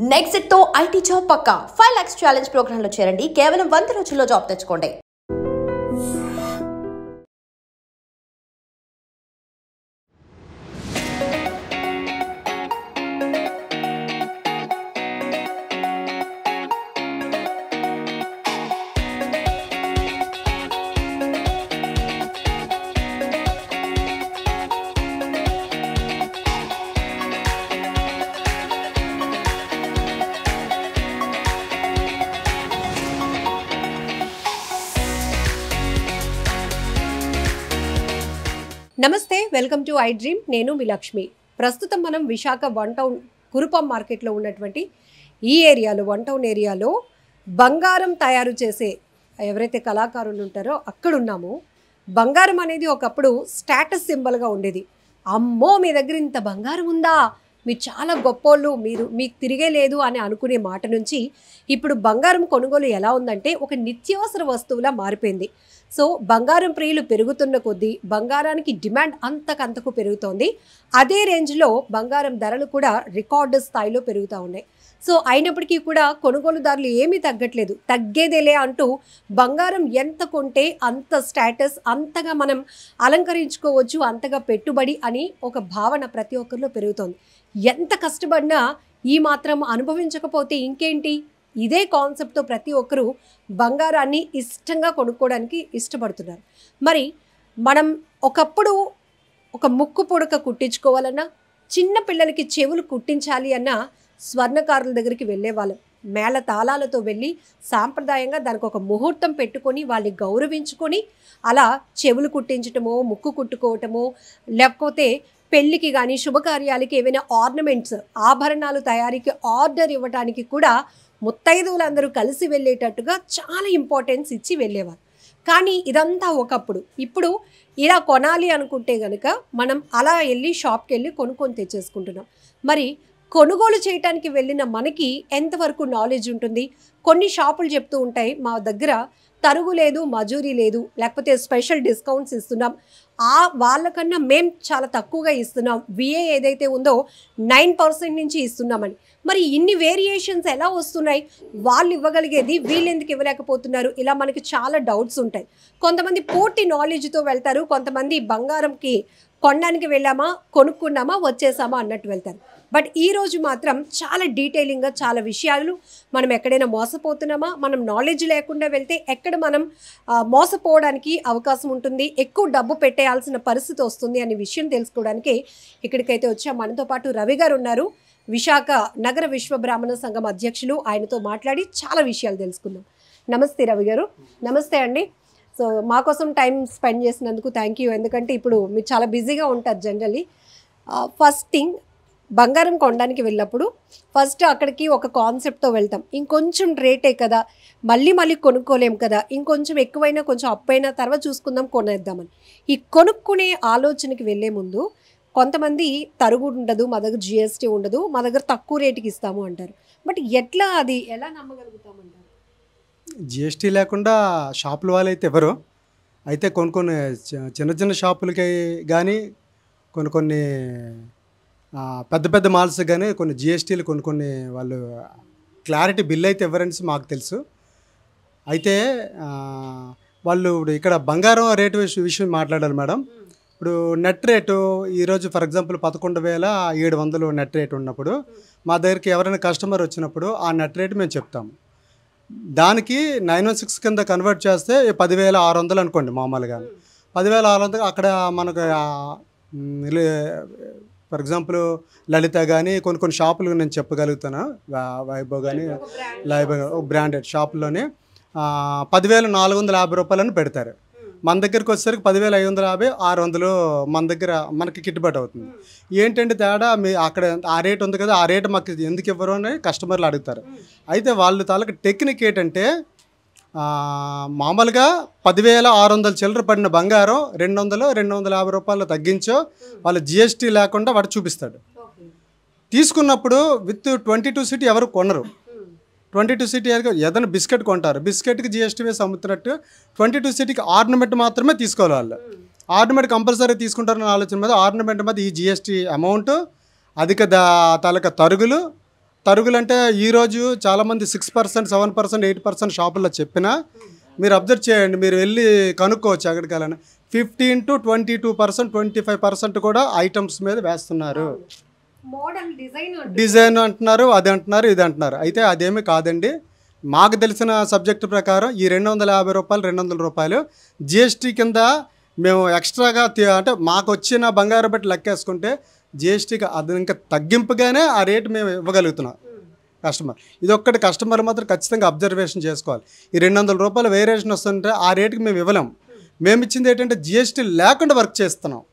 Next తో IT job పక్కా 5 lakhs challenge programme లో చేరండి. కేవలం 100 రోజుల్లో జాబ్ తెచ్చుకోండి. నమస్తే, వెల్కమ్ టు ఐ డ్రీమ్. నేను మీ లక్ష్మి. ప్రస్తుతం మనం విశాఖ వన్ టౌన్ కురుపం మార్కెట్లో ఉన్నటువంటి ఈ ఏరియాలో, వన్ టౌన్ ఏరియాలో బంగారం తయారు చేసే ఎవరైతే కళాకారులు ఉంటారో అక్కడ ఉన్నాము. బంగారం అనేది ఒకప్పుడు స్టేటస్ సింబల్గా ఉండేది. అమ్మో, మీ దగ్గర ఇంత బంగారం ఉందా, మీరు చాలా గొప్పోళ్ళు, మీకు తిరిగే లేదు అని అనుకునే మాట నుంచి ఇప్పుడు బంగారం కొనుగోలు ఎలా ఉందంటే ఒక నిత్యావసర వస్తువులా మారిపోయింది. సో బంగారం ప్రియులు పెరుగుతున్న కొద్దీ బంగారానికి డిమాండ్ అంతకంతకు పెరుగుతోంది. అదే రేంజ్లో బంగారం ధరలు కూడా రికార్డు స్థాయిలో పెరుగుతూ ఉన్నాయి. సో అయినప్పటికీ కూడా కొనుగోలుదారులు ఏమీ తగ్గట్లేదు, తగ్గేదేలే అంటూ బంగారం ఎంత కొంటే అంత స్టేటస్, అంతగా మనం అలంకరించుకోవచ్చు, అంతగా పెట్టుబడి అని ఒక భావన ప్రతి ఒక్కరిలో పెరుగుతోంది. ఎంత కష్టపడినా ఈ మాత్రం అనుభవించకపోతే ఇంకేంటి, ఇదే కాన్సెప్ట్తో ప్రతి ఒక్కరూ బంగారాన్ని ఇష్టంగా కొనుక్కోవడానికి ఇష్టపడుతున్నారు. మరి మనం ఒకప్పుడు ఒక ముక్కు పొడక కుట్టించుకోవాలన్నా, చిన్న పిల్లలకి చెవులు కుట్టించాలి అన్నా స్వర్ణకారుల దగ్గరికి వెళ్ళేవాళ్ళం. మేళ తాళాలతో వెళ్ళి సాంప్రదాయంగా దానికి ఒక ముహూర్తం పెట్టుకొని వాళ్ళని గౌరవించుకొని అలా చెవులు కుట్టించటమో, ముక్కు కుట్టుకోవటమో, లేకపోతే పెళ్ళికి కానీ శుభకార్యాలకి ఏవైనా ఆర్నమెంట్స్, ఆభరణాలు తయారీకి ఆర్డర్ ఇవ్వడానికి కూడా ముత్తైదువులందరూ కలిసి వెళ్ళేటట్టుగా చాలా ఇంపార్టెన్స్ ఇచ్చి వెళ్ళేవారు. కానీ ఇదంతా ఒకప్పుడు. ఇప్పుడు ఇలా కొనాలి అనుకుంటే కనుక మనం అలా వెళ్ళి షాప్కి వెళ్ళి కొనుక్కొని తెచ్చేసుకుంటున్నాం. మరి కొనుగోలు చేయడానికి వెళ్ళిన మనకి ఎంతవరకు నాలెడ్జ్ ఉంటుంది? కొన్ని షాపులు చెప్తూ ఉంటాయి, మా దగ్గర తరుగు లేదు, మజూరీ లేదు, లేకపోతే స్పెషల్ డిస్కౌంట్స్ ఇస్తున్నాం, వాళ్ళకన్నా మేము చాలా తక్కువగా ఇస్తున్నాం, విఏ ఏదైతే ఉందో 9% నుంచి ఇస్తున్నామని. మరి ఇన్ని వేరియేషన్స్ ఎలా వస్తున్నాయి? వాళ్ళు ఇవ్వగలిగేది వీళ్ళు ఎందుకు ఇవ్వలేకపోతున్నారు? ఇలా మనకి చాలా డౌట్స్ ఉంటాయి. కొంతమంది పూర్తి నాలెడ్జ్తో వెళ్తారు, కొంతమంది బంగారంకి కొనడానికి వెళ్ళామా, కొనుక్కున్నామా, వచ్చేసామా అన్నట్టు వెళ్తారు. బట్ ఈరోజు మాత్రం చాలా డీటెయిలింగ్గా చాలా విషయాలు, మనం ఎక్కడైనా మోసపోతున్నామా, మనం నాలెడ్జ్ లేకుండా వెళ్తే ఎక్కడ మనం మోసపోవడానికి అవకాశం ఉంటుంది, ఎక్కువ డబ్బు పెట్టేయాల్సిన పరిస్థితి వస్తుంది అనే విషయం తెలుసుకోవడానికి ఇక్కడికైతే వచ్చాం. మనతో పాటు రవి గారు ఉన్నారు, విశాఖ నగర విశ్వ బ్రాహ్మణ సంఘం అధ్యక్షులు. ఆయనతో మాట్లాడి చాలా విషయాలు తెలుసుకుందాం. నమస్తే రవి గారు. నమస్తే అండి. సో మా కోసం టైం స్పెండ్ చేసినందుకు థ్యాంక్ యూ. ఎందుకంటే ఇప్పుడు మీరు చాలా బిజీగా ఉంటారు జనరల్లీ. ఫస్ట్ థింగ్, బంగారం కొనడానికి వెళ్ళినప్పుడు ఫస్ట్ అక్కడికి ఒక కాన్సెప్ట్తో వెళ్తాం, ఇంకొంచెం రేటే కదా, మళ్ళీ కొనుక్కోలేం కదా, ఇంకొంచెం ఎక్కువైనా కొంచెం అప్పైనా తర్వాత చూసుకుందాం, కొనేద్దామని. ఈ కొనుక్కునే ఆలోచనకి వెళ్ళే ముందు కొంతమంది తరుగు ఉండదు, మా దగ్గర జిఎస్టీ ఉండదు, మా దగ్గర తక్కువ రేటుకి ఇస్తాము అంటారు. బట్ ఎట్లా, అది ఎలా నమ్మగలుగుతామంటారు? జిఎస్టీ లేకుండా షాపుల వాళ్ళు అయితే ఎవరు, అయితే కొన్ని చిన్న షాపులకి కానీ కొన్ని పెద్ద మాల్స్ కానీ కొన్ని జిఎస్టీలు కొన్ని వాళ్ళు క్లారిటీ బిల్ అయితే ఎవరనేసి మాకు తెలుసు. అయితే వాళ్ళు ఇక్కడ బంగారం రేటు విషయం మాట్లాడాలి మేడం. ఇప్పుడు నెట్ రేటు ఈరోజు ఫర్ ఎగ్జాంపుల్ 11,700 నెట్ రేట్ ఉన్నప్పుడు మా దగ్గరికి ఎవరైనా కస్టమర్ వచ్చినప్పుడు ఆ నెట్ రేటు మేము చెప్తాము. దానికి 916 కింద కన్వర్ట్ చేస్తే 10,600 అనుకోండి మామూలుగా. 10,600 అక్కడ మనకు ఫర్ ఎగ్జాంపుల్ లలిత కానీ కొన్ని షాపులు నేను చెప్పగలుగుతాను, వైభవ్ కానీ బ్రాండెడ్ షాపుల్లోనే 10,450 రూపాయలని పెడతారు. మన దగ్గరికి వచ్చేసరికి 10,550, 600 మన దగ్గర మనకి గిట్టుబాటు అవుతుంది. ఏంటంటే తేడా, మీ అక్కడ ఆ రేట్ ఉంది కదా, ఆ రేటు మాకు ఎందుకు ఇవ్వరు అని కస్టమర్లు అడుగుతారు. అయితే వాళ్ళు తాలూకు టెక్నిక్ ఏంటంటే, మామూలుగా 10,600 చిల్లర పడిన బంగారం 250 రూపాయలు తగ్గించో వాళ్ళు జిఎస్టీ లేకుండా వాడు చూపిస్తాడు. తీసుకున్నప్పుడు విత్ 22 సీట్ ఎవరు కొనరు. 22 సీట్ ఏదైనా బిస్కెట్ కొంటారు, బిస్కెట్కి జిఎస్టీ వేసి అమ్ముతున్నట్టు 22 సీట్కి ఆర్నమెంట్ మాత్రమే తీసుకోవాలి వాళ్ళు. ఆర్నమెంట్ కంపల్సరీ తీసుకుంటారన్న ఆలోచన మీద ఆర్నమెంట్ మీద ఈ జిఎస్టీ అమౌంట్, అధిక తాలూకా తరుగులు, తరుగులంటే ఈరోజు చాలామంది 6%, 7%, 8% షాపుల్లో చెప్పినా మీరు అబ్జర్వ్ చేయండి, మీరు వెళ్ళి కనుక్కోవచ్చు ఎక్కడికి వెళ్ళని 15 to 22%, 25% కూడా ఐటమ్స్ మీద వేస్తున్నారు. మోడల్ డిజైన్ అంటున్నారు, అది అంటున్నారు, ఇది అంటున్నారు. అయితే అదేమీ కాదండి. మాకు తెలిసిన సబ్జెక్టు ప్రకారం ఈ 250 రూపాయలు, 200 రూపాయలు జిఎస్టీ కింద మేము ఎక్స్ట్రాగా అంటే మాకు వచ్చిన బంగారు బట్టి లెక్కేసుకుంటే జిఎస్టీకి అది ఇంకా తగ్గింపుగానే ఆ రేటు మేము ఇవ్వగలుగుతున్నాం కస్టమర్. ఇది ఒక్కటి కస్టమర్ మాత్రం ఖచ్చితంగా అబ్జర్వేషన్ చేసుకోవాలి. ఈ 200 రూపాయలు వేరియేషన్ వస్తుంటే ఆ రేటుకి మేము ఇవ్వలేం. మేము ఇచ్చింది ఏంటంటే జిఎస్టీ లేకుండా వర్క్ చేస్తున్నాం.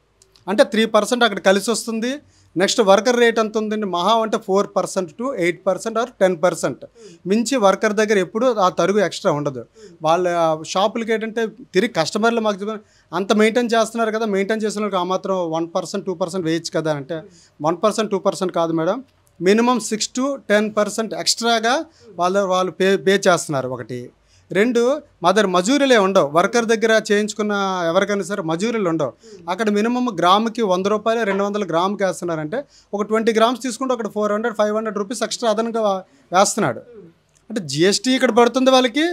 అంటే 3% అక్కడ కలిసి వస్తుంది. నెక్స్ట్ వర్కర్ రేట్ ఎంత ఉందండి, మహా అంటే 4% to 8% ఆర్ 10% మించి వర్కర్ దగ్గర ఎప్పుడు ఆ తరుగు ఎక్స్ట్రా ఉండదు. వాళ్ళ షాపులకి ఏంటంటే తిరిగి కస్టమర్లు మాకు అంత మెయింటైన్ చేస్తున్నారు కదా, మెయింటైన్ చేసిన వాళ్ళకి ఆ మాత్రం 1%, 2% వేయచ్చు కదా అంటే 1%, 2% కాదు మేడం, మినిమం 6 to 10% ఎక్స్ట్రాగా వాళ్ళు పే చేస్తున్నారు. ఒకటి. రెండు, మా దగ్గర మజూరీలే ఉండవు. వర్కర్ దగ్గర చేయించుకున్న ఎవరికైనా సరే మజూరీలు ఉండవు. అక్కడ మినిమం గ్రాముకి 100 రూపాయలు, 200 గ్రాముకి వేస్తున్నారంటే ఒక 20 grams తీసుకుంటే అక్కడ 400, 500 రూపీస్ ఎక్స్ట్రా అదనంగా వేస్తున్నాడు. అంటే జిఎస్టీ ఇక్కడ పడుతుంది వాళ్ళకి,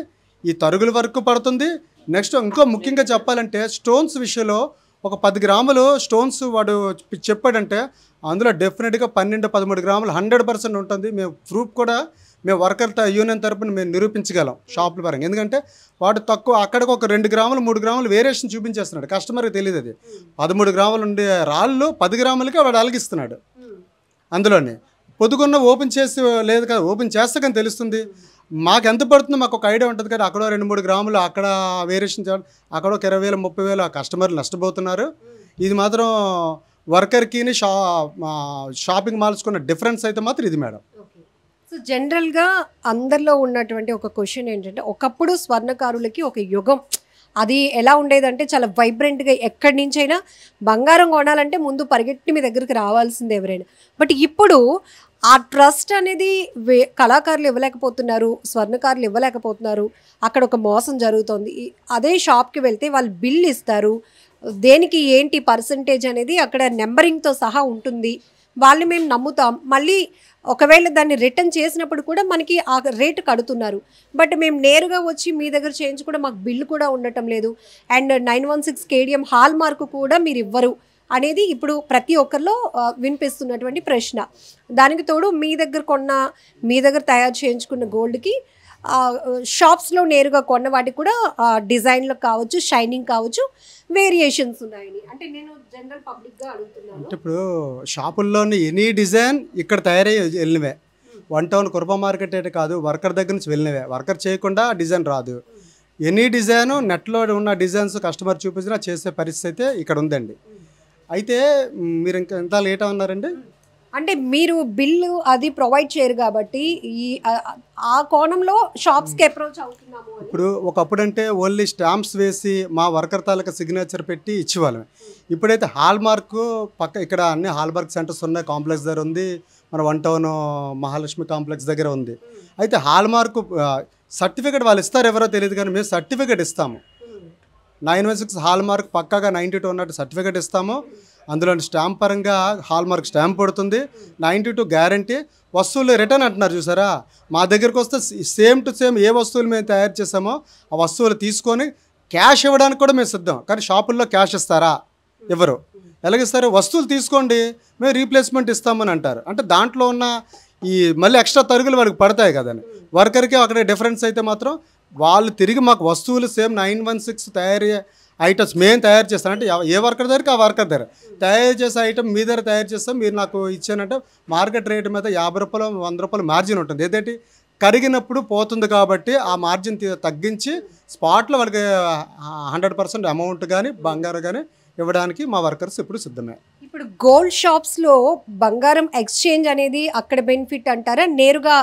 ఈ తరుగుల వరకు పడుతుంది. నెక్స్ట్ ఇంకో ముఖ్యంగా చెప్పాలంటే స్టోన్స్ విషయంలో ఒక 10 గ్రాములు స్టోన్స్ వాడు చెప్పాడంటే అందులో డెఫినెట్గా 12, 13 గ్రాములు 100% ఉంటుంది. మేము ప్రూఫ్ కూడా మేము వర్కర్ యూనియన్ తరపున మేము నిరూపించగలం షాపుల పరంగా. ఎందుకంటే వాడు తక్కువ అక్కడికి ఒక 2 గ్రాములు, 3 గ్రాములు వేరియేషన్ చూపించేస్తున్నాడు. కస్టమర్కి తెలియదు. అది 13 గ్రాములు ఉండే రాళ్ళు 10 గ్రాములకే వాడు అలిగిస్తున్నాడు. అందులోనే పొద్దుకున్న ఓపెన్ చేసి లేదు కదా, ఓపెన్ చేస్తే కానీ తెలుస్తుంది. మాకు ఎంత పడుతుందో మాకు ఒక ఐడియా ఉంటుంది కదా. అక్కడో 2, 3 గ్రాములు అక్కడ వేరియేషన్ చేయాలి, అక్కడ ఒక 20,000, 30,000 ఆ కస్టమర్లు నష్టపోతున్నారు. ఇది మాత్రం వర్కర్కి షాపింగ్ మాల్స్కున్న డిఫరెన్స్ అయితే మాత్రం ఇది మేడం. సో జనరల్గా అందరిలో ఉన్నటువంటి ఒక క్వశ్చన్ ఏంటంటే, ఒకప్పుడు స్వర్ణకారులకి ఒక యుగం అది ఎలా ఉండేదంటే చాలా వైబ్రెంట్గా ఎక్కడి నుంచైనా బంగారం కొనాలంటే ముందు పరిగెట్టి మీ దగ్గరికి రావాల్సిందే ఎవరైనా. బట్ ఇప్పుడు ఆ ట్రస్ట్ అనేది కళాకారులు ఇవ్వలేకపోతున్నారు, స్వర్ణకారులు ఇవ్వలేకపోతున్నారు. అక్కడ ఒక మోసం జరుగుతుంది. అదే షాప్కి వెళ్తే వాళ్ళు బిల్ ఇస్తారు, దేనికి ఏంటి పర్సంటేజ్ అనేది అక్కడ నెంబరింగ్తో సహా ఉంటుంది. వాళ్ళు మేము నమ్ముతాం. మళ్ళీ ఒకవేళ దాన్ని రిటర్న్ చేసినప్పుడు కూడా మనకి ఆ రేటు కడుతున్నారు. బట్ మేము నేరుగా వచ్చి మీ దగ్గర చేయించి కూడా మాకు బిల్లు కూడా ఉండటం లేదు. అండ్ 916 KDM హాల్ మార్కు కూడా మీరు ఇవ్వరు అనేది ఇప్పుడు ప్రతి ఒక్కరిలో వినిపిస్తున్నటువంటి ప్రశ్న. దానికి తోడు మీ దగ్గర తయారు చేయించుకున్న గోల్డ్కి షాప్స్లో నేరుగా కొన్న వాటికి కూడా డిజైన్లు కావచ్చు, షైనింగ్ కావచ్చు, వేరియేషన్స్ ఉన్నాయని అంటే నేను జనరల్ పబ్లిక్గా అడుగుతున్నాను. అంటే ఇప్పుడు షాపుల్లోని ఎనీ డిజైన్ ఇక్కడ తయారై వెళ్ళినవే. 1 టౌన్ కుర్బా మార్కెట్ అయితే కాదు, వర్కర్ దగ్గర నుంచి వెళ్ళినవే. వర్కర్ చేయకుండా డిజైన్ రాదు. ఎనీ డిజైన్ నెట్లో ఉన్న డిజైన్స్ కస్టమర్ చూపించినా చేసే పరిస్థితి ఇక్కడ ఉందండి. అయితే మీరు ఇంకా ఎంత లేట్ అన్నారండి? అంటే మీరు బిల్లు అది ప్రొవైడ్ చేయరు కాబట్టి ఆ కోణంలో షాప్స్కి అప్రోచ్ అవుతున్నాము. ఇప్పుడు ఒకప్పుడు అంటే ఓన్లీ స్టాంప్స్ వేసి మా వర్కర్ తాలూకా సిగ్నేచర్ పెట్టి ఇచ్చేవాళ్ళం. ఇప్పుడైతే హాల్ మార్కు ఇక్కడ అన్ని హాల్ మార్క్ సెంటర్స్ ఉన్నాయి. కాంప్లెక్స్ దగ్గర ఉంది, మన 1 టౌన్ మహాలక్ష్మి కాంప్లెక్స్ దగ్గర ఉంది. అయితే హాల్ మార్కు సర్టిఫికేట్ వాళ్ళు ఇస్తారు ఎవరో తెలియదు, కానీ మేము సర్టిఫికేట్ ఇస్తాము. 916 హాల్ మార్క్ పక్కాగా 92 ఉన్నట్టు సర్టిఫికేట్ ఇస్తాము. అందులో స్టాంప్ పరంగా హాల్ మార్క్ స్టాంప్ పడుతుంది. 92 గ్యారంటీ. వస్తువులు రిటర్న్ అంటున్నారు చూసారా, మా దగ్గరకు వస్తే సేమ్ టు సేమ్ ఏ వస్తువులు మేము తయారు చేసామో ఆ వస్తువులు తీసుకొని క్యాష్ ఇవ్వడానికి కూడా మేము సిద్ధం. కానీ షాపుల్లో క్యాష్ ఇస్తారా? ఎవరు ఎలాగిస్తారు? వస్తువులు తీసుకోండి మేము రీప్లేస్మెంట్ ఇస్తామని అంటారు. అంటే దాంట్లో ఉన్న ఈ మళ్ళీ ఎక్స్ట్రా తరుగులు వాళ్ళకి పడతాయి కదండి. వర్కర్కి అక్కడ డిఫరెన్స్ అయితే మాత్రం వాళ్ళు తిరిగి మాకు వస్తువులు సేమ్ 916 తయారీ ఐటమ్స్ మేము తయారు చేస్తాం. అంటే ఏ వర్కర్ దగ్గరికి ఆ వర్కర్ దగ్గర తయారు చేసే ఐటమ్ మీ దగ్గర తయారు చేస్తాం, మీరు నాకు ఇచ్చానంటే మార్కెట్ రేటు మీద 50 రూపాయలు, 100 రూపాయలు మార్జిన్ ఉంటుంది. ఏదైతే కరిగినప్పుడు పోతుంది కాబట్టి ఆ మార్జిన్ తగ్గించి స్పాట్లో వాళ్ళకి 100% అమౌంట్ కానీ బంగారం కానీ ఇవ్వడానికి మా వర్కర్స్ ఇప్పుడు సిద్ధమే. ఇప్పుడు గోల్డ్ షాప్స్లో బంగారం ఎక్స్చేంజ్ అనేది అక్కడ బెనిఫిట్ అంటారా? నేరుగా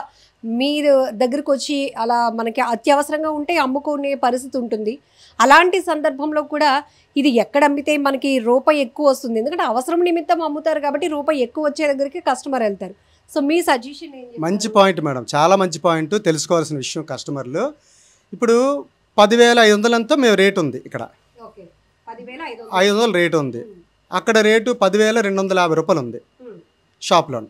మీరు దగ్గరకు వచ్చి అలా మనకి అత్యవసరంగా ఉంటే అమ్ముకునే పరిస్థితి ఉంటుంది. అలాంటి సందర్భంలో కూడా ఇది ఎక్కడ అమ్మితే మనకి రూపాయి ఎక్కువ వస్తుంది, ఎందుకంటే అవసరం నిమిత్తం అమ్ముతారు కాబట్టి రూపాయి ఎక్కువ వచ్చే దగ్గరికి కస్టమర్ వెళ్తారు. సో మీ సజెషన్ ఏంటి? మంచి పాయింట్ మేడం, చాలా మంచి పాయింట్. తెలుసుకోవాల్సిన విషయం కస్టమర్లు. ఇప్పుడు 10,500 అంతా మేము రేట్ ఉంది ఇక్కడ, 10,500 రేటు ఉంది. అక్కడ రేటు 10,250 రూపాయలు ఉంది షాప్లో.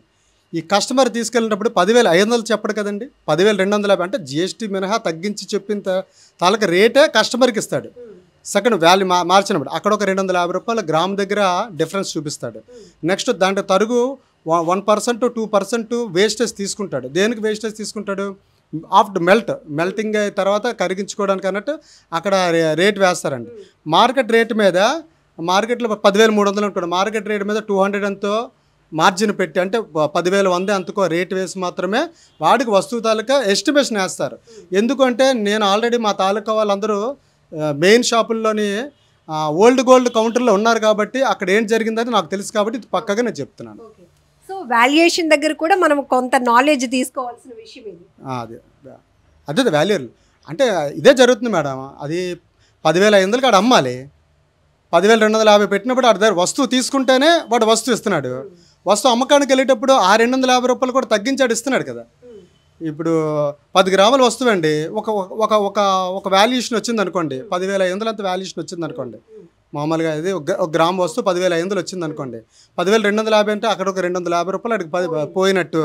ఈ కస్టమర్ తీసుకెళ్ళినప్పుడు 10,500 చెప్పడు కదండి, 10,250 అంటే జిఎస్టీ మినహా తగ్గించి చెప్పిన తాలూకా రేటే కస్టమర్కి ఇస్తాడు. సెకండ్ వాల్యూ మార్చినప్పుడు అక్కడ ఒక 250 రూపాయల గ్రామ్ దగ్గర డిఫరెన్స్ చూపిస్తాడు. నెక్స్ట్ దాంట్లో తరుగు 1% 2% వేస్టేజ్ తీసుకుంటాడు. దేనికి వేస్టేజ్ తీసుకుంటాడు? ఆఫ్టర్ మెల్టింగ్ తర్వాత కరిగించుకోవడానికి అన్నట్టు అక్కడ రేట్ వేస్తారండి. మార్కెట్ రేట్ మీద మార్కెట్లో 10,300 ఉంటుంది, మార్కెట్ రేట్ మీద 200 ఎంతో మార్జిన్ పెట్టి అంటే 10,100 అంతకో రేట్ వేసి మాత్రమే వాడికి వస్తువు తాలూకా ఎస్టిమేషన్ వేస్తారు. ఎందుకంటే నేను ఆల్రెడీ మా తాలూకా వాళ్ళందరూ మెయిన్ షాపుల్లోని ఓల్డ్ గోల్డ్ కౌంటర్లో ఉన్నారు కాబట్టి అక్కడ ఏం జరిగిందని నాకు తెలుసు కాబట్టి ఇది పక్కగా నేను చెప్తున్నాను. సో వాల్యుయేషన్ దగ్గర కూడా మనం కొంత నాలెడ్జ్ తీసుకోవాల్సిన విషయం ఇది. అదే వాల్యూ అంటే ఇదే జరుగుతుంది మేడం. అది 10,500 ఆడు అమ్మాలి, 10,250 పెట్టినప్పుడు ఆడి దగ్గర వస్తువు తీసుకుంటేనే వాడు వస్తువు ఇస్తున్నాడు. వస్తువు అమ్మకానికి వెళ్ళేటప్పుడు ఆ 250 రూపాయలు కూడా తగ్గించాడు ఇస్తున్నాడు కదా. ఇప్పుడు 10 గ్రాముల వస్తువు అండి, ఒక ఒక ఒక ఒక వాల్యుయేషన్ వచ్చింది అనుకోండి, 10,500 అంత వాల్యుయేషన్ వచ్చింది అనుకోండి. మామూలుగా ఇది ఒక గ్రామ్ వస్తువు 10,500 వచ్చింది అనుకోండి, 10,250 అంటే అక్కడ ఒక 250 రూపాయలు అడిగి పోయినట్టు.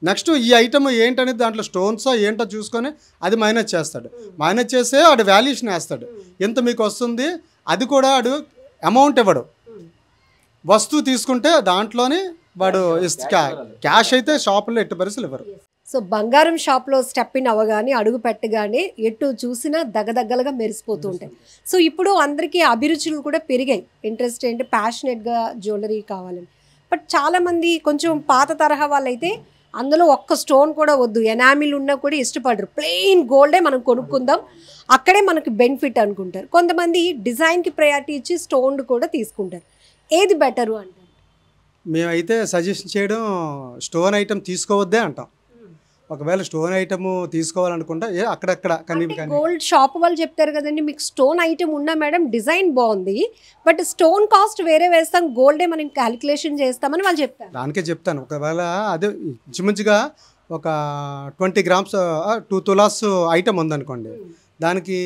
నెక్స్ట్ ఈ ఐటమ్ ఏంటనేది దాంట్లో స్టోన్సో ఏంటో చూసుకొని అది మైనస్ చేస్తాడు. మైనస్ చేసే ఆడు వాల్యుయేషన్ వేస్తాడు, ఎంత మీకు వస్తుంది. అది కూడా ఆడు అమౌంట్ ఇవ్వడు, వస్తువు తీసుకుంటే దాంట్లోనే వాడు క్యాష్ అయితే షాపులో ఎట్టి పరిస్థితులు ఇవ్వరు. సో బంగారం షాప్లో స్టెప్ ఇన్ అవ్వగానే అడుగు పెట్టగానే ఎటు చూసినా దగదగ్గలుగా మెరిసిపోతూ ఉంటాయి. సో ఇప్పుడు అందరికీ అభిరుచులు కూడా పెరిగాయి, ఇంట్రెస్ట్ ఏంటి ప్యాషనెట్గా జ్యువెలరీ కావాలని. బట్ చాలామంది కొంచెం పాత తరహా వాళ్ళైతే అందులో ఒక్క స్టోన్ కూడా వద్దు, ఎనామిల్ ఉన్నా కూడా ఇష్టపడరు, ప్లెయిన్ గోల్డే మనం కొనుక్కుందాం అక్కడే మనకి బెనిఫిట్ అనుకుంటారు. కొంతమంది డిజైన్కి ప్రయారిటీ ఇచ్చి స్టోన్ కూడా తీసుకుంటారు. ఏది బెటరు అంటారు? మేమైతే సజెషన్ చేయడం స్టోన్ ఐటమ్ తీసుకోవద్దే అంటాం. ఒకవేళ స్టోన్ ఐటమ్ తీసుకోవాలనుకుంటే అక్కడక్కడ కానీ గోల్డ్ షాప్ వాళ్ళు చెప్తారు కదండి, మీకు స్టోన్ ఐటమ్ ఉన్నా మేడం డిజైన్ బాగుంది బట్ స్టోన్ కాస్ట్ వేరే వేస్తాం, గోల్డే మనం క్యాలిక్యులేషన్ చేస్తామని వాళ్ళు చెప్తారు. దానికే చెప్తాను, ఒకవేళ అదే ఇంచుమించుగా ఒక 20 గ్రామ్స్ 2 తులాస్ ఐటమ్ ఉందనుకోండి, దానికి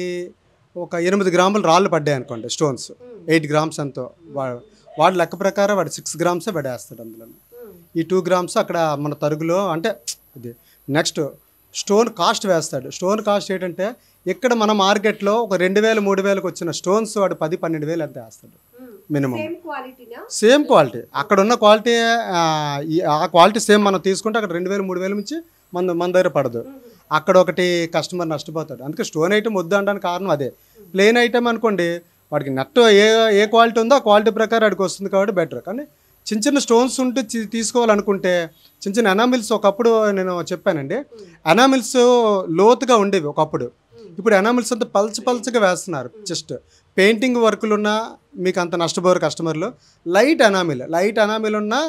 ఒక 8 గ్రాములు రాళ్ళు పడ్డాయి అనుకోండి స్టోన్స్, 8 గ్రామ్స్ ఎంతో వాడు లెక్క ప్రకారం వాడు 6 గ్రామ్సే పడేస్తాడు అందులో. ఈ 2 గ్రామ్స్ అక్కడ మన తరుగులో అంటే ఇది. నెక్స్ట్ స్టోన్ కాస్ట్ వేస్తాడు. స్టోన్ కాస్ట్ ఏంటంటే ఇక్కడ మన మార్కెట్లో ఒక 2,000 3,000కి వచ్చిన స్టోన్స్ వాడు 10-12,000 అంతే వేస్తాడు మినిమం. సేమ్ క్వాలిటీ అక్కడ ఉన్న క్వాలిటీ, ఆ క్వాలిటీ సేమ్ మనం తీసుకుంటే అక్కడ 2,000 3,000 నుంచి మన దగ్గర పడదు. అక్కడ ఒకటి కస్టమర్ నష్టపోతాడు. అందుకే స్టోన్ ఐటమ్ వద్దు అనడానికి కారణం అదే. ప్లెయిన్ ఐటమ్ అనుకోండి వాడికి నెట్ ఏ క్వాలిటీ ఉందో ఆ క్వాలిటీ ప్రకారం వాడికి వస్తుంది కాబట్టి బెటర్. కానీ చిన్న చిన్న స్టోన్స్ ఉంటే తీసుకోవాలనుకుంటే చిన్న చిన్న ఎనామిల్స్ ఒకప్పుడు నేను చెప్పానండి, ఎనామిల్స్ లోతుగా ఉండేవి ఒకప్పుడు. ఇప్పుడు ఎనామిల్స్ అంతా పల్చగా వేస్తున్నారు. జస్ట్ పెయింటింగ్ వర్కులున్నా మీకు అంత నష్టపోరు కస్టమర్లు. లైట్ ఎనామిల్ ఉన్నా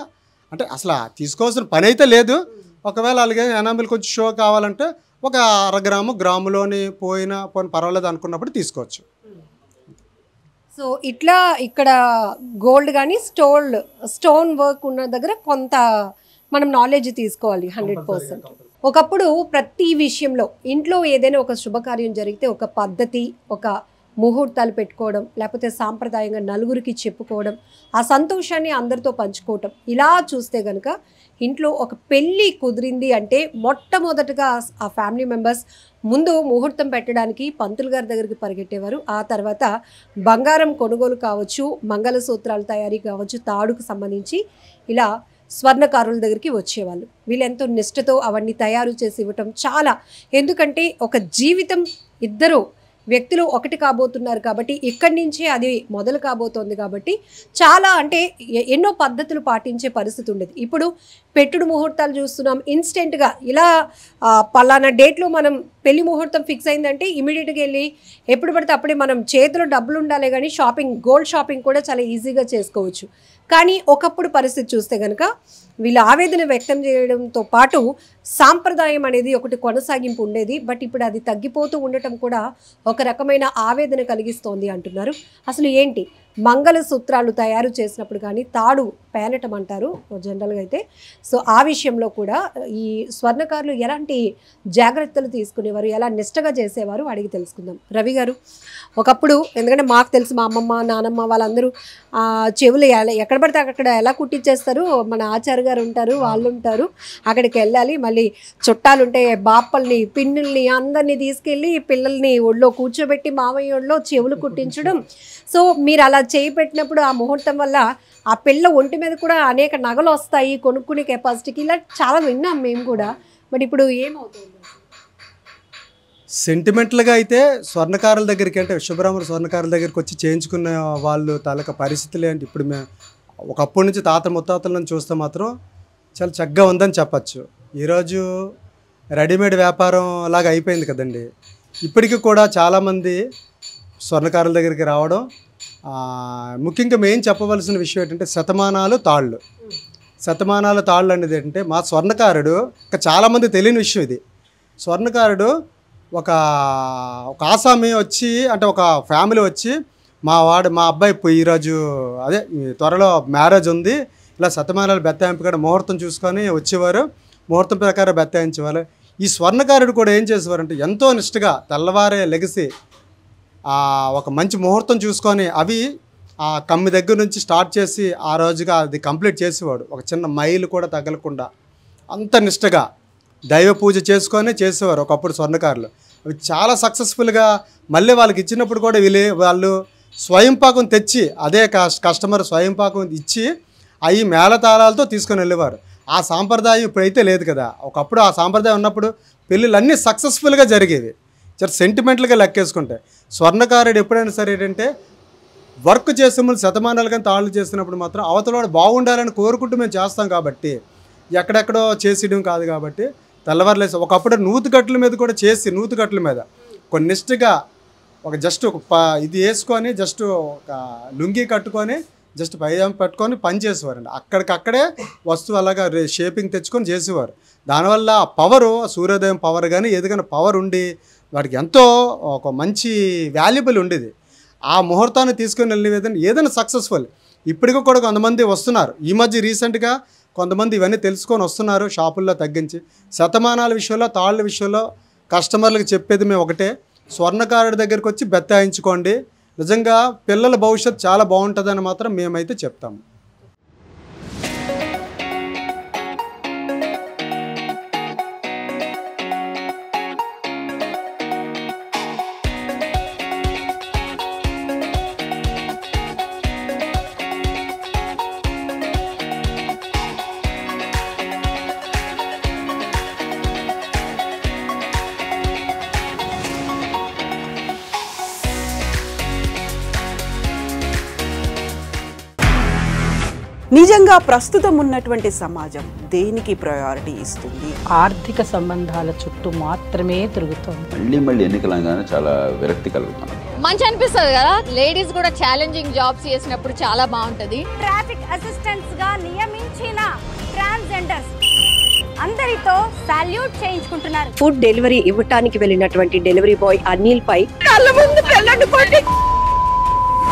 అంటే అసలు తీసుకోవాల్సిన పని అయితే లేదు. ఒకవేళ అలాగే ఎనామిల్ కొంచెం షో కావాలంటే ఒక 1/2 గ్రాములోని పోయినా పర్వాలేదు అనుకున్నప్పుడు తీసుకోవచ్చు. సో ఇట్లా ఇక్కడ గోల్డ్ కానీ స్టోన్ వర్క్ ఉన్న దగ్గర కొంత మనం నాలెడ్జ్ తీసుకోవాలి 100%. ఒకప్పుడు ప్రతి విషయంలో ఇంట్లో ఏదైనా ఒక శుభకార్యం జరిగితే ఒక పద్ధతి, ఒక ముహూర్తాలు పెట్టుకోవడం, లేకపోతే సాంప్రదాయంగా నలుగురికి చెప్పుకోవడం, ఆ సంతోషాన్ని అందరితో పంచుకోవటం. ఇలా చూస్తే కనుక ఇంట్లో ఒక పెళ్ళి కుదిరింది అంటే మొట్టమొదటగా ఆ ఫ్యామిలీ మెంబర్స్ ముందు ముహూర్తం పెట్టడానికి పంతులు గారి దగ్గరికి పరిగెట్టేవారు. ఆ తర్వాత బంగారం కొనుగోలు కావచ్చు, మంగళసూత్రాల తయారీ కావచ్చు, తాడుకు సంబంధించి ఇలా స్వర్ణకారుల దగ్గరికి వచ్చేవాళ్ళు. వీళ్ళు ఎంతో నిష్ఠతో అవన్నీ తయారు చేసి ఇవ్వటం చాలా. ఎందుకంటే ఒక జీవితం ఇద్దరు వ్యక్తులు ఒకటి కాబోతున్నారు కాబట్టి ఇక్కడి నుంచే అది మొదలు కాబోతోంది కాబట్టి చాలా అంటే ఎన్నో పద్ధతులు పాటించే పరిస్థితి ఉండేది. ఇప్పుడు పెట్టుడు ముహూర్తాలు చూస్తున్నాం, ఇన్స్టెంట్గా ఇలా పలానా డేట్లో మనం పెళ్లి ముహూర్తం ఫిక్స్ అయిందంటే ఇమీడియట్గా వెళ్ళి ఎప్పుడు పడితే అప్పుడే మనం చేతిలో డబ్బులు ఉండాలి కానీ గోల్డ్ షాపింగ్ కూడా చాలా ఈజీగా చేసుకోవచ్చు. కానీ ఒకప్పుడు పరిస్థితి చూస్తే కనుక వీళ్ళు ఆవేదన వ్యక్తం చేయడంతో పాటు సాంప్రదాయం అనేది ఒకటి కొనసాగింపు ఉండేది. బట్ ఇప్పుడు అది తగ్గిపోతూ ఉండటం కూడా ఒక రకమైన ఆవేదన కలిగిస్తోంది అంటున్నారు. అసలు ఏంటి మంగళసూత్రాలు తయారు చేసినప్పుడు కానీ తాడు పేలటం అంటారు జనరల్గా అయితే. సో ఆ విషయంలో కూడా ఈ స్వర్ణకారులు ఎలాంటి జాగ్రత్తలు తీసుకునేవారు, ఎలా నిష్టగా చేసేవారు అడిగి తెలుసుకుందాం. రవి గారు, ఒకప్పుడు ఎందుకంటే మాకు తెలుసు, మా అమ్మమ్మ నానమ్మ వాళ్ళందరూ చెవులు ఎక్కడ పడితే అక్కడ ఎలా కుట్టించేస్తారు, మన ఆచార్య గారు ఉంటారు, వాళ్ళు ఉంటారు, అక్కడికి వెళ్ళాలి, మళ్ళీ చుట్టాలు ఉంటే బాప్పల్ని పిన్నుల్ని అందరినీ తీసుకెళ్ళి పిల్లల్ని ఒళ్ళో కూర్చోబెట్టి మామయ్య ఒళ్ళో చెవులు కుట్టించడం. సో మీరు అలా చేయి పెట్టినప్పుడు ఆ ముహూర్తం వల్ల ఆ పిల్ల ఒంటి మీద కూడా అనేక నగలు వస్తాయి, కొనుక్కునే కెపాసిటీకి, ఇలా చాలా విన్నాం మేము కూడా. బట్ ఇప్పుడు ఏమవుతుంది? సెంటిమెంటల్గా అయితే స్వర్ణకారుల దగ్గరికి, అంటే విశ్వబ్రాహ్మణ స్వర్ణకారుల దగ్గరికి వచ్చి చేయించుకున్న వాళ్ళు తాలూకా పరిస్థితులు ఏంటి ఇప్పుడు మేము ఒకప్పటి నుంచి తాత ముత్తాతల నుంచి చూస్తే మాత్రం చాలా చక్కగా ఉందని చెప్పచ్చు. ఈరోజు రెడీమేడ్ వ్యాపారం లాగా అయిపోయింది కదండి. ఇప్పటికీ కూడా చాలామంది స్వర్ణకారుల దగ్గరికి రావడం, ముఖ్యంగా మేము చెప్పవలసిన విషయం ఏంటంటే శతమానాలు తాళ్ళు. శతమానాలు తాళ్ళు అనేది ఏంటంటే మా స్వర్ణకారుడు, ఇంకా చాలామంది తెలియని విషయం ఇది, స్వర్ణకారుడు ఒక ఆసామి వచ్చి, అంటే ఒక ఫ్యామిలీ వచ్చి మా అబ్బాయి ఈరోజు అదే త్వరలో మ్యారేజ్ ఉంది, ఇలా శతమానాలు బెత్తాయింపుగా ముహూర్తం చూసుకొని వచ్చేవారు, ముహూర్తం ప్రకారం బెత్తాయించేవారు. ఈ స్వర్ణకారుడు కూడా ఏం చేసేవారంటే ఎంతో నిష్టగా తెల్లవారే లెగిసి ఒక మంచి ముహూర్తం చూసుకొని అవి ఆ కమ్మి దగ్గర నుంచి స్టార్ట్ చేసి ఆ రోజుగా అది కంప్లీట్ చేసేవాడు. ఒక చిన్న మైలు కూడా తగలకుండా అంత నిష్టగా దైవ పూజ చేసుకొని చేసేవారు ఒకప్పుడు స్వర్ణకారులు. అవి చాలా సక్సెస్ఫుల్గా మళ్ళీ వాళ్ళకి ఇచ్చినప్పుడు కూడా వాళ్ళు స్వయంపాకం తెచ్చి, అదే కస్టమర్ స్వయంపాకం ఇచ్చి అవి మేళతాళాలతో తీసుకొని వెళ్ళేవారు. ఆ సాంప్రదాయం ఇప్పుడైతే లేదు కదా. ఒకప్పుడు ఆ సాంప్రదాయం ఉన్నప్పుడు పెళ్ళిళ్ళు అన్నీ సక్సెస్ఫుల్గా జరిగేవి. చాలా సెంటిమెంటల్గా లెక్కేసుకుంటే స్వర్ణకారుడు ఎప్పుడైనా సరే ఏంటంటే వర్క్ చేసే ముందు శతమానాలు కానీ తాళ్ళు చేస్తున్నప్పుడు మాత్రం అవతలవాడు బాగుండాలని కోరుకుంటూ మేము చేస్తాం కాబట్టి, ఎక్కడెక్కడో చేసేయడం కాదు కాబట్టి తెల్లవారులేసి ఒకప్పుడు నూతుకట్ల మీద కూడా చేసి, నూతుకట్ల మీద కొన్ని నిష్ఠగా ఒక జస్ట్ ఇది వేసుకొని జస్ట్ ఒక లుంగి కట్టుకొని జస్ట్ పైజామా పెట్టుకొని పని చేసేవారండి. అక్కడికక్కడే వస్తువు అలాగా షేపింగ్ తెచ్చుకొని చేసేవారు. దానివల్ల ఆ పవరు, సూర్యోదయం పవర్ కానీ ఏదైనా పవర్ ఉండి వాడికి ఎంతో ఒక మంచి వాల్యుబుల్ ఉండేది. ఆ ముహూర్తాన్ని తీసుకొని వెళ్ళిన ఏదైనా సక్సెస్ఫుల్. ఇప్పటికీ కూడా కొంతమంది వస్తున్నారు, ఈ మధ్య రీసెంట్గా కొంతమంది ఇవన్నీ తెలుసుకొని వస్తున్నారు షాపుల్లో తగ్గించి. శతమానాల విషయంలో, తాళ్ళ విషయంలో కస్టమర్లకు చెప్పేది మేము ఒకటే, స్వర్ణకారుడి దగ్గరికి వచ్చి బెత్తాయించుకోండి, నిజంగా పిల్లల భవిష్యత్తు చాలా బాగుంటుందని మాత్రం మేమైతే చెప్తాము. నిజంగా ప్రస్తుతం ఉన్నటువంటి సమాజం దేనికి ప్రయారిటీ ఇస్తుంది? ఆర్థిక సంబంధాల చుట్టూ మాత్రమే తిరుగుతుంది. మళ్ళీ ఎన్నికలంగానే చాలా విరక్తి కలుగుతున్నాం. మంచి అనిపిస్తుంది కదా, లేడీస్ కూడా ఛాలెంజింగ్ జాబ్స్ చేసినప్పుడు చాలా బాగుంటది. ట్రాఫిక్ అసిస్టెంట్స్ గా నియమించిన ట్రాన్స్జెండర్స్ అందరితో సాల్యూట్ చేయించుకుంటున్నారు. ఫుడ్ డెలివరీ ఇవ్వటానికి వెళ్ళినటువంటి డెలివరీ బాయ్ అనిల్ పై కళ్ళ ముందు